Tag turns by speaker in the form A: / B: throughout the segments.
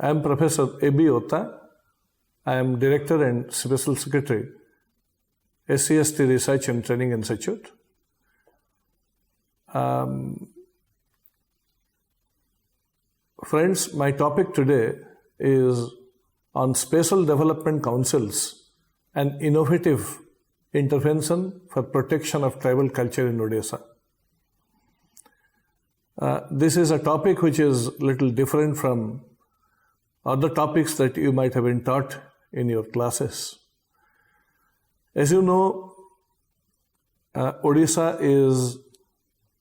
A: I am Professor A.B. Ota. I am Director and Special Secretary, SCST Research and Training Institute. Friends, my topic today is on Spatial Development Councils and innovative intervention for protection of tribal culture in Odisha. This is a topic which is a little different from other topics that you might have been taught in your classes. As you know, Odisha is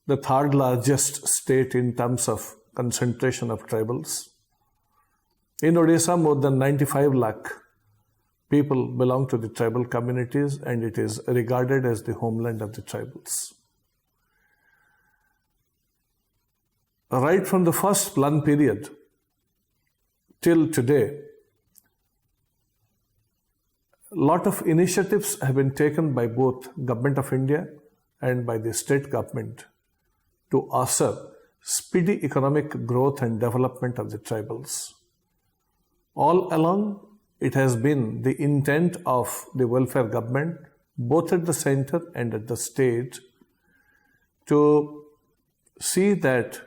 A: the third largest state in terms of concentration of tribals. In Odisha, more than 95 lakh people belong to the tribal communities, and it is regarded as the homeland of the tribals. Right from the first plan period till today, a lot of initiatives have been taken by both Government of India and by the state government to usher speedy economic growth and development of the tribals. All along, it has been the intent of the welfare government, both at the center and at the state, to see that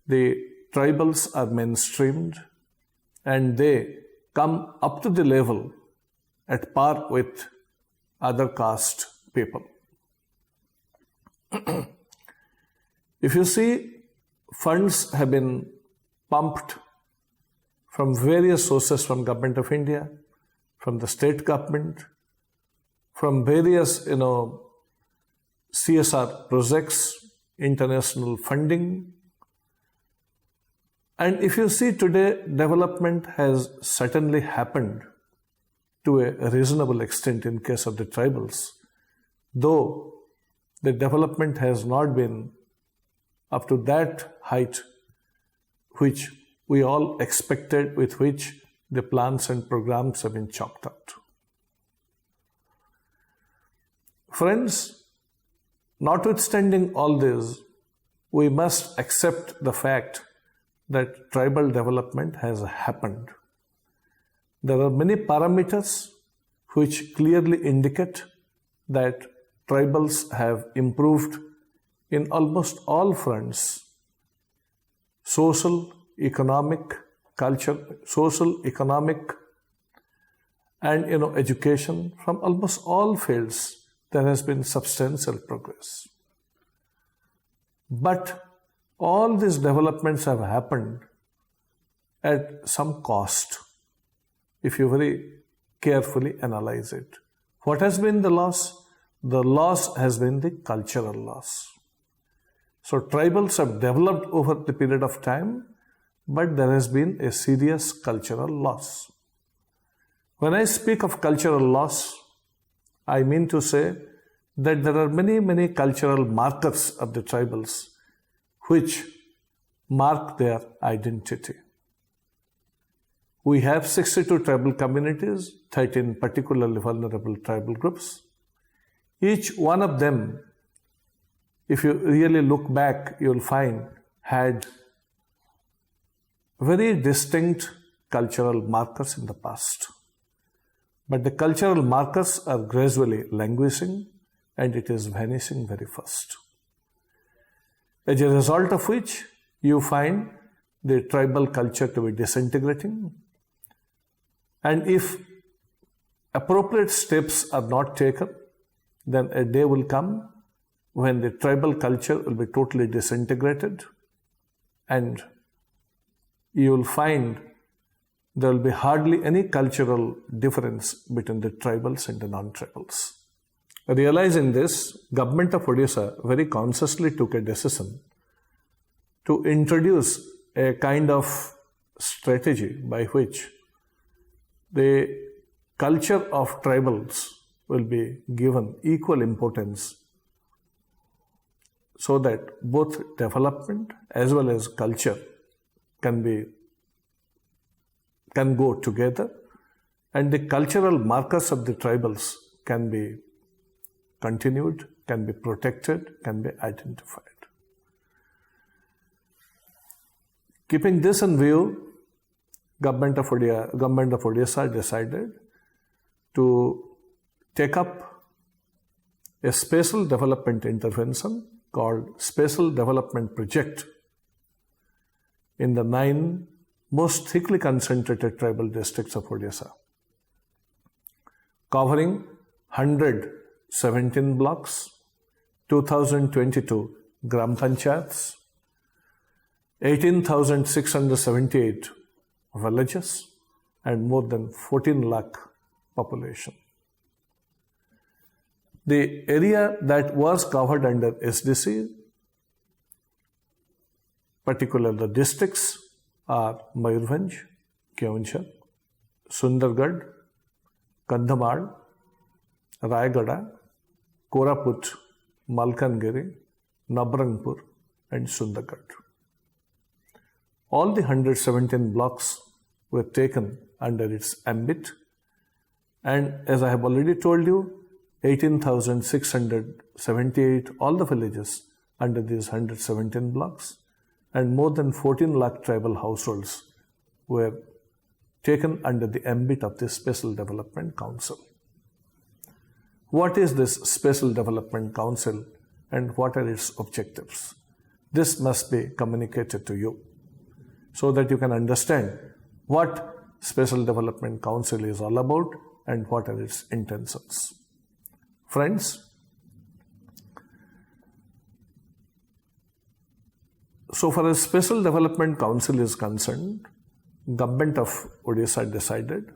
A: the tribals are mainstreamed and they come up to the level at par with other caste people. If you see, funds have been pumped from various sources, from Government of India, from the state government, from various CSR projects, international funding. And if you see today, development has certainly happened to a reasonable extent in case of the tribals, though the development has not been up to that height which we all expected, with which the plans and programs have been chalked out. Friends, notwithstanding all this, we must accept the fact that tribal development has happened. There are many parameters which clearly indicate that tribals have improved in almost all fronts: social, economic, and education. From almost all fields, there has been substantial progress. But all these developments have happened at some cost, if you very carefully analyze it. What has been the loss? The loss has been the cultural loss. So tribals have developed over the period of time, but there has been a serious cultural loss. When I speak of cultural loss, I mean to say that there are many cultural markers of the tribals which mark their identity. We have 62 tribal communities, 13 particularly vulnerable tribal groups. Each one of them, if you really look back, you'll find had very distinct cultural markers in the past. But the cultural markers are gradually languishing and it is vanishing very fast. As a result of which, you find the tribal culture to be disintegrating. And if appropriate steps are not taken, then a day will come when the tribal culture will be totally disintegrated, and you will find there will be hardly any cultural difference between the tribals and the non-tribals. Realizing this, Government of Odisha very consciously took a decision to introduce a kind of strategy by which the culture of tribals will be given equal importance, so that both development as well as culture can go together, and the cultural markers of the tribals can be continued, can be protected, can be identified. Keeping this in view, Government of Odisha decided to take up a spatial development intervention called Spatial Development Project in the 9 most thickly concentrated tribal districts of Odisha, covering 117 blocks, 2022 gram panchayats, 18,678 villages, and more than 14 lakh population. The area that was covered under SDC, particularly the districts, are Mayurbhanj, Keonjhar, Sundargarh, Kandhamal, Rayagada, Koraput, Malkangiri, Nabarangpur, and Sundargarh. All the 117 blocks were taken under its ambit, and as I have already told you, 18,678, all the villages under these 117 blocks, and more than 14 lakh tribal households were taken under the ambit of this Spatial Development Council. What is this Spatial Development Council and what are its objectives? This must be communicated to you so that you can understand what Spatial Development Council is all about and what are its intentions. Friends, so far as Spatial Development Council is concerned, Government of Odisha decided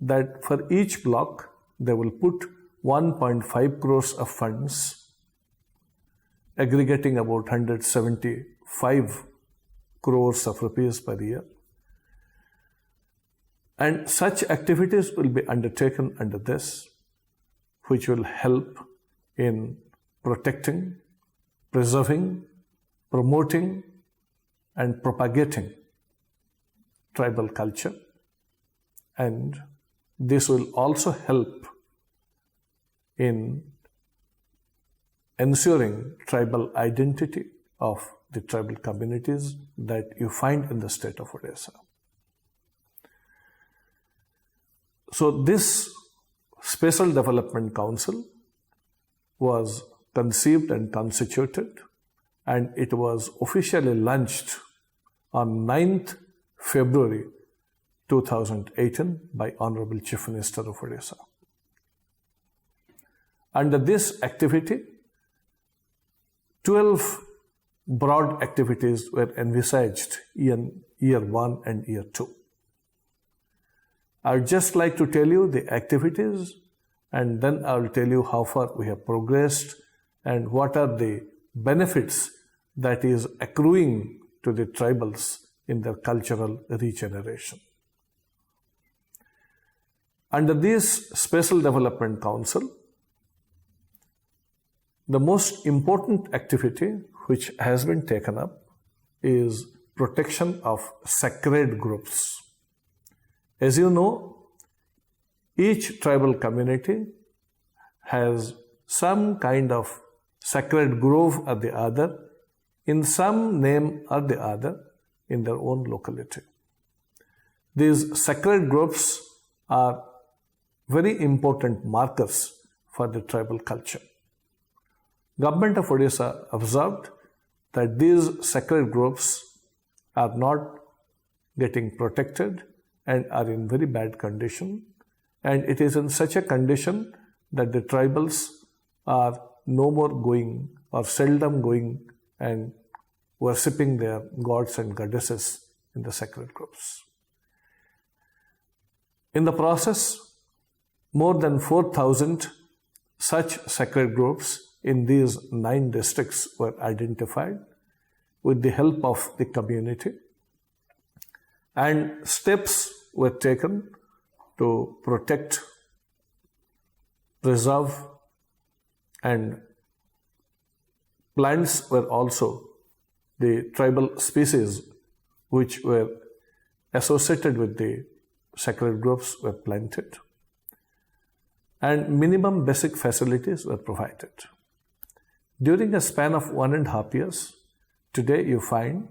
A: that for each block they will put 1.5 crores of funds aggregating about 175 crores of rupees per year, and such activities will be undertaken under this, which will help in protecting, preserving, promoting, and propagating tribal culture, and this will also help in ensuring tribal identity of the tribal communities that you find in the state of Odisha. So this Spatial Development Council was conceived and constituted, and it was officially launched on 9th February 2018 by Honorable Chief Minister of Odisha. Under this activity, 12 broad activities were envisaged in year 1 and year 2. I would just like to tell you the activities, and then I will tell you how far we have progressed and what are the benefits that is accruing to the tribals in their cultural regeneration. Under this Spatial Development Council, the most important activity which has been taken up is protection of sacred groves. As you know, each tribal community has some kind of sacred grove or the other, in some name or the other, in their own locality. These sacred groves are very important markers for the tribal culture. Government of Odisha observed that these sacred groves are not getting protected and are in very bad condition, and it is in such a condition that the tribals are no more going or seldom going and worshipping their gods and goddesses in the sacred groves. In the process, more than 4,000 such sacred groves in these 9 districts were identified with the help of the community, and steps were taken to protect, preserve, and plants were also the tribal species which were associated with the sacred groves were planted, and minimum basic facilities were provided. During a span of 1.5 years, today you find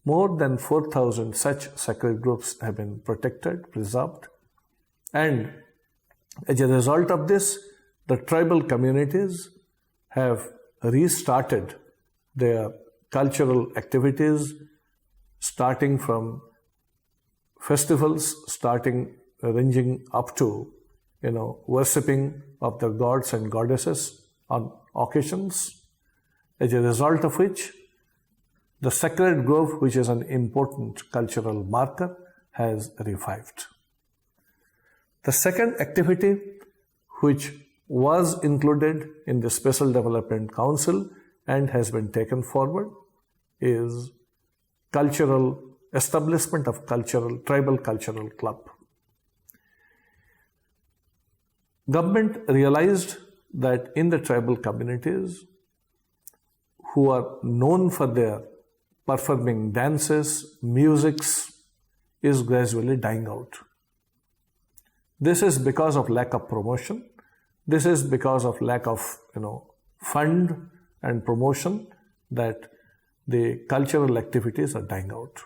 A: More than 4,000 such sacred groves have been protected, preserved, and as a result of this, the tribal communities have restarted their cultural activities, starting from festivals, ranging up to, worshipping of the gods and goddesses on occasions, as a result of which the sacred grove, which is an important cultural marker, has revived. The second activity which was included in the Special Development Council and has been taken forward is establishment of tribal cultural club. Government realized that in the tribal communities who are known for their performing dances, musics, is gradually dying out. This is because of lack of promotion. This is because of lack of, fund and promotion that the cultural activities are dying out.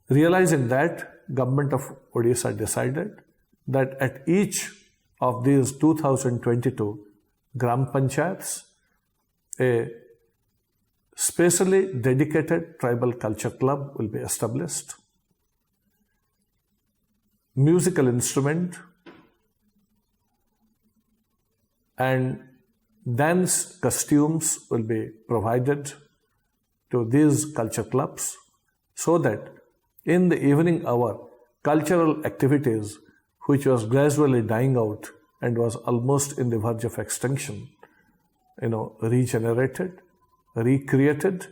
A: Realizing that, Government of Odisha decided that at each of these 2022 Gram Panchayats, a specially dedicated tribal culture club will be established. Musical instrument and dance costumes will be provided to these culture clubs so that in the evening hour, cultural activities which was gradually dying out and was almost in the verge of extinction, regenerated, recreated,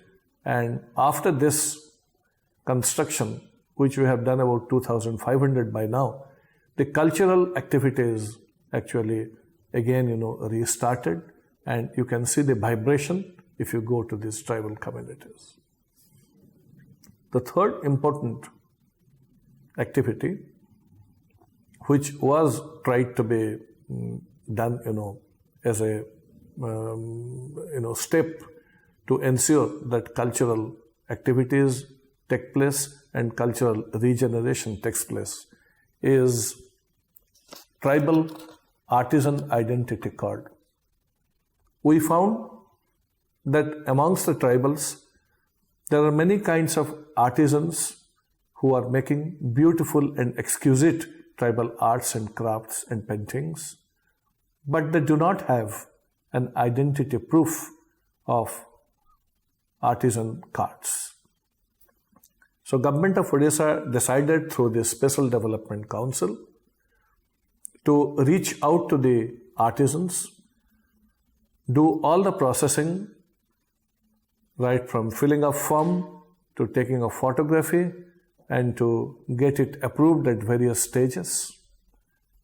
A: and after this construction, which we have done about 2,500 by now, the cultural activities actually again, restarted, and you can see the vibration if you go to these tribal communities. The third important activity, which was tried to be done, as a step to ensure that cultural activities take place and cultural regeneration takes place, is tribal artisan identity card. We found that amongst the tribals, there are many kinds of artisans who are making beautiful and exquisite tribal arts and crafts and paintings, but they do not have an identity proof of artisan cards. So Government of Odisha decided through the Special Development Council to reach out to the artisans, do all the processing, right from filling of form to taking of photography and to get it approved at various stages,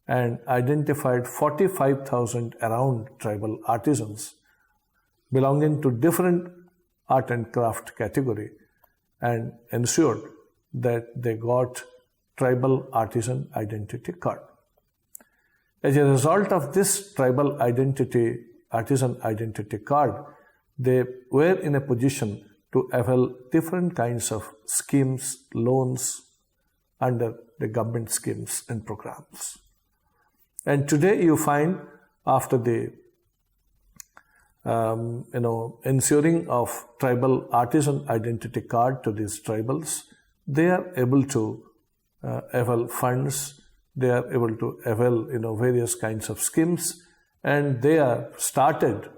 A: and identified 45,000 around tribal artisans belonging to different art and craft category and ensured that they got tribal artisan identity card. As a result of this tribal artisan identity card, they were in a position to avail different kinds of schemes, loans under the government schemes and programs. And today you find, after the ensuring of tribal artisan identity card to these tribals, they are able to avail funds, they are able to avail various kinds of schemes, and they are started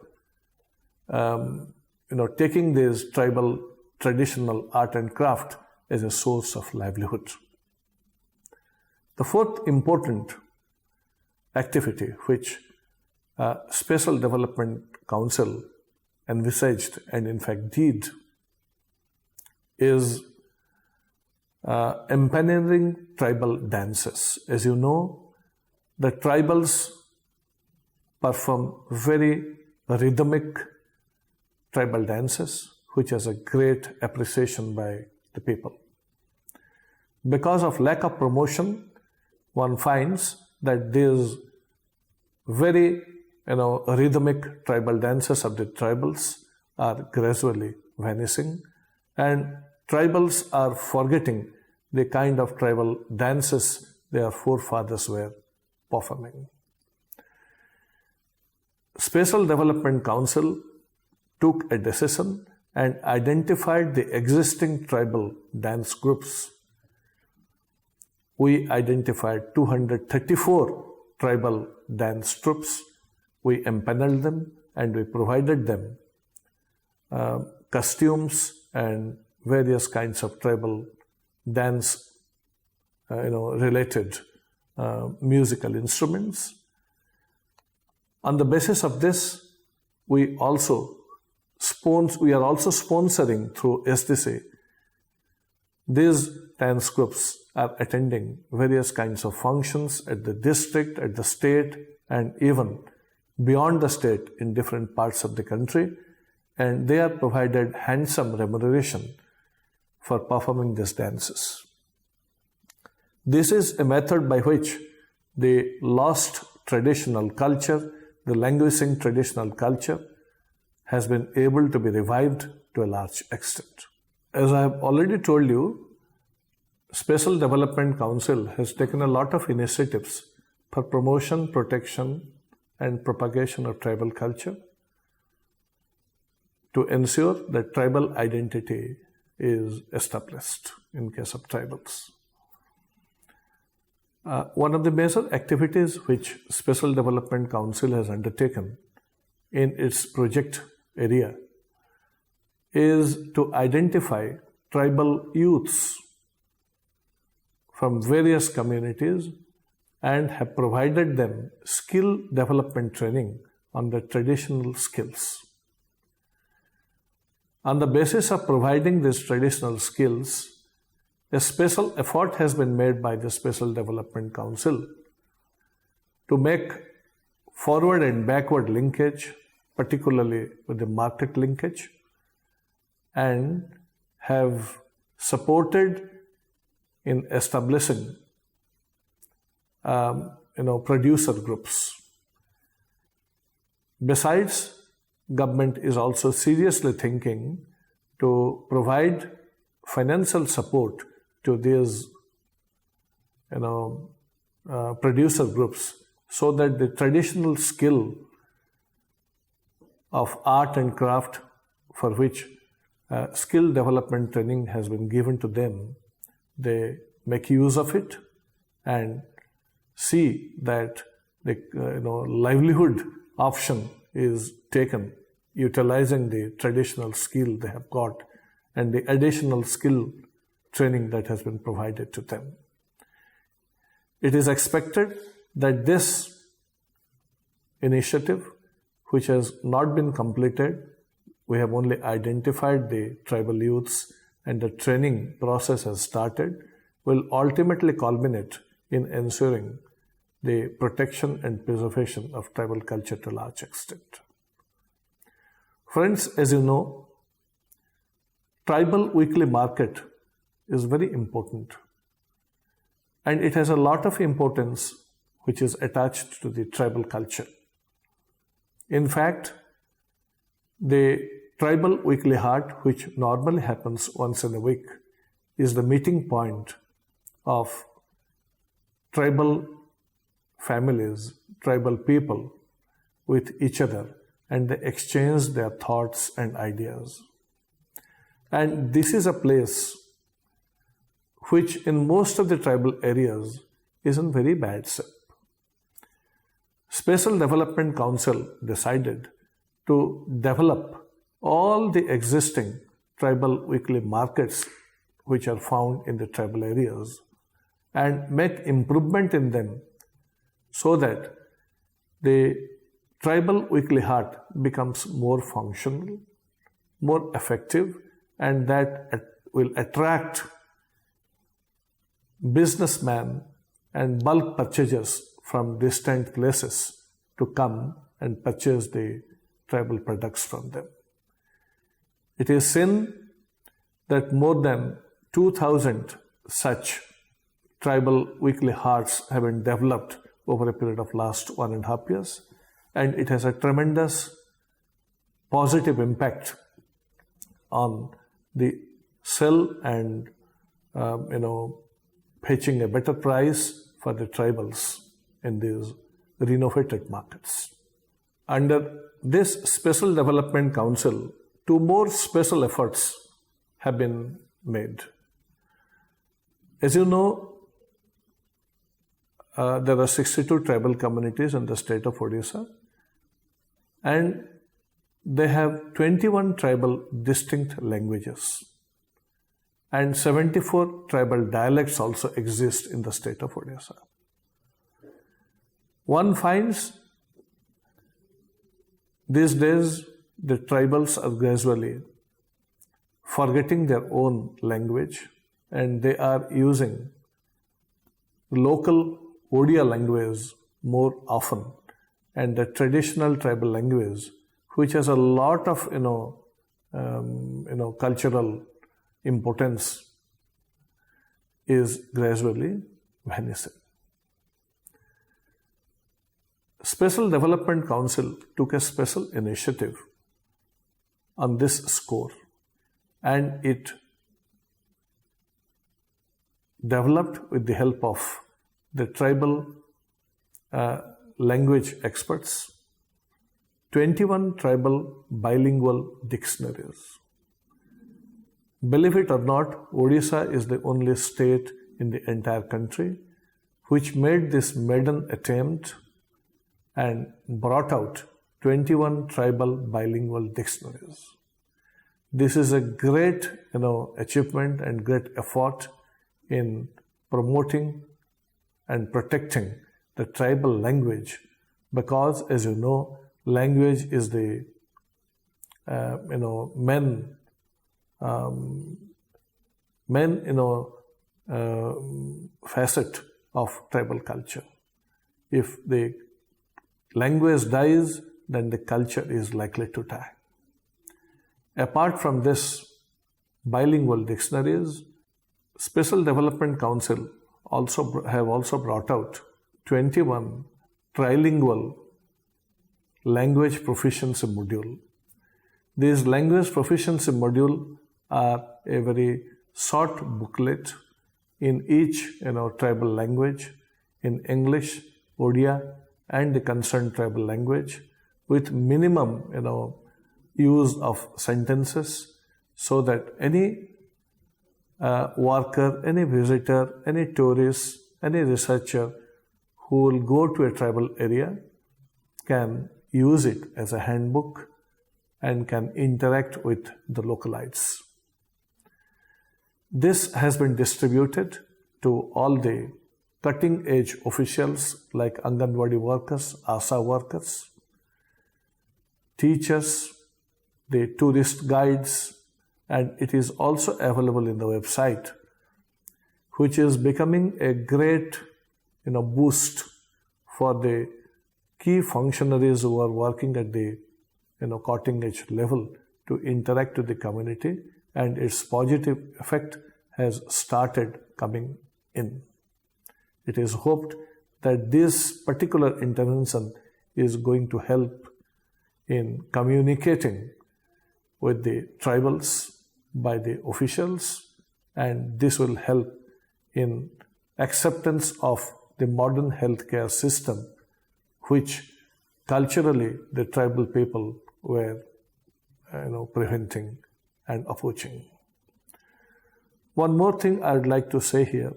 A: taking this tribal traditional art and craft as a source of livelihood. The fourth important activity which Special Development Council envisaged and in fact did is empowering tribal dances. As you know, the tribals perform very rhythmic tribal dances, which has a great appreciation by the people. Because of lack of promotion, one finds that these very rhythmic tribal dances of the tribals are gradually vanishing, and tribals are forgetting the kind of tribal dances their forefathers were performing. Spatial Development Council took a decision and identified the existing tribal dance groups. We identified 234 tribal dance troupes. We empaneled them and we provided them costumes and various kinds of tribal dance related musical instruments. On the basis of this, we are also sponsoring through SDC. These dance groups are attending various kinds of functions at the district, at the state, and even beyond the state in different parts of the country, and they are provided handsome remuneration for performing these dances. This is a method by which the lost traditional culture, the languishing traditional culture, has been able to be revived to a large extent. As I have already told you, Spatial Development Council has taken a lot of initiatives for promotion, protection, and propagation of tribal culture to ensure that tribal identity is established in case of tribals. One of the major activities which Spatial Development Council has undertaken in its project area is to identify tribal youths from various communities and have provided them skill development training on the traditional skills. On the basis of providing these traditional skills, a special effort has been made by the Spatial Development Council to make forward and backward linkage, particularly with the market linkage, and have supported in establishing producer groups. Besides, government is also seriously thinking to provide financial support to these producer groups so that the traditional skill of art and craft for which skill development training has been given to them, they make use of it and see that the livelihood option is taken utilizing the traditional skill they have got and the additional skill training that has been provided to them. It is expected that this initiative, which has not been completed, we have only identified the tribal youths and the training process has started, will ultimately culminate in ensuring the protection and preservation of tribal culture to a large extent. Friends, as you know, tribal weekly market is very important and it has a lot of importance which is attached to the tribal culture. In fact, the Tribal Weekly Haat, which normally happens once in a week, is the meeting point of tribal families, tribal people with each other, and they exchange their thoughts and ideas. And this is a place which in most of the tribal areas is in very bad shape. Spatial Development Council decided to develop all the existing tribal weekly markets which are found in the tribal areas and make improvement in them so that the Tribal Weekly Haat becomes more functional, more effective, and that will attract businessmen and bulk purchasers from distant places to come and purchase the tribal products from them. It is seen that more than 2,000 such tribal weekly haats have been developed over a period of last 1.5 years, and it has a tremendous positive impact on the sell and fetching a better price for the tribals in these renovated markets. Under this Special Development Council, 2 more special efforts have been made. As you know, there are 62 tribal communities in the state of Odisha, and they have 21 tribal distinct languages, and 74 tribal dialects also exist in the state of Odisha. One finds these days the tribals are gradually forgetting their own language, and they are using local Odia language more often, and the traditional tribal language, which has a lot of cultural importance, is gradually vanishing. Special Development Council took a special initiative on this score, and it developed, with the help of the tribal language experts, 21 tribal bilingual dictionaries. Believe it or not, Odisha is the only state in the entire country which made this maiden attempt and brought out 21 tribal bilingual dictionaries. This is a great achievement and great effort in promoting and protecting the tribal language, because, as you know, language is the main facet of tribal culture. If the language dies, then the culture is likely to die. Apart from this bilingual dictionaries, Special Development Council have also brought out 21 trilingual language proficiency module. These language proficiency module are a very short booklet in each tribal language, in English, Odia, and the concerned tribal language, with minimum use of sentences, so that any worker, any visitor, any tourist, any researcher who will go to a tribal area can use it as a handbook and can interact with the localites. This has been distributed to all the cutting-edge officials like Anganwadi workers, ASA workers, teachers, the tourist guides, and it is also available in the website, which is becoming a great boost for the key functionaries who are working at the cutting edge level to interact with the community, and its positive effect has started coming in. It is hoped that this particular intervention is going to help in communicating with the tribals by the officials, and this will help in acceptance of the modern healthcare system, which culturally the tribal people were preventing and approaching. One more thing I would like to say here: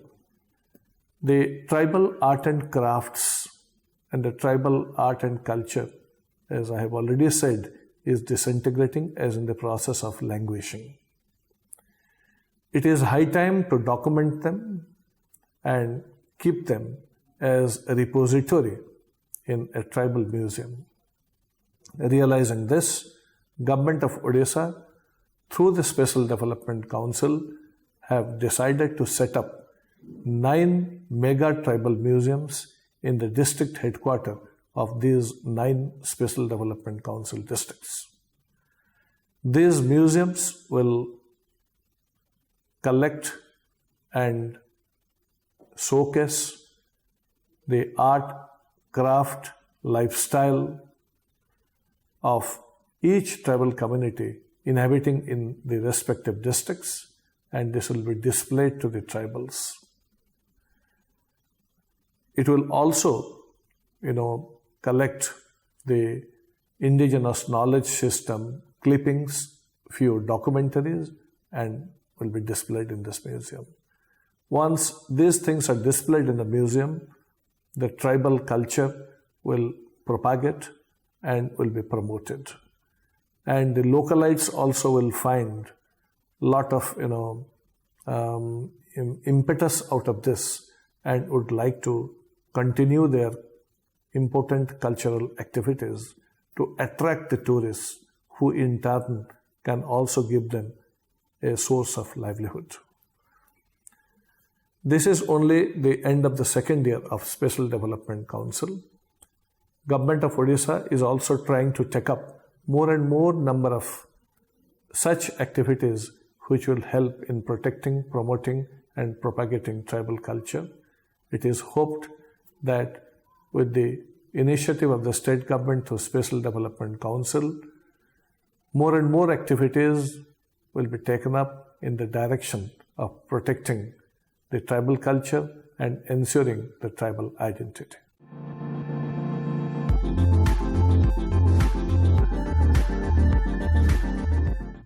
A: the tribal art and crafts and the tribal art and culture, as I have already said, is disintegrating as in the process of languishing. It is high time to document them and keep them as a repository in a tribal museum. Realizing this, Government of Odisha, through the Special Development Council, have decided to set up 9 mega tribal museums in the district headquarters of these 9 Special Development Council districts. These museums will collect and showcase the art, craft, lifestyle of each tribal community inhabiting in the respective districts, and this will be displayed to the tribals. It will also, collect the indigenous knowledge system clippings, few documentaries, and will be displayed in this museum. Once these things are displayed in the museum, the tribal culture will propagate and will be promoted. And the localites also will find a lot of impetus out of this and would like to continue their important cultural activities to attract the tourists, who in turn can also give them a source of livelihood. This is only the end of the second year of Special Development Council. Government of Odisha is also trying to take up more and more number of such activities which will help in protecting, promoting, and propagating tribal culture. It is hoped that with the initiative of the state government through Special Development Council, more and more activities will be taken up in the direction of protecting the tribal culture and ensuring the tribal identity.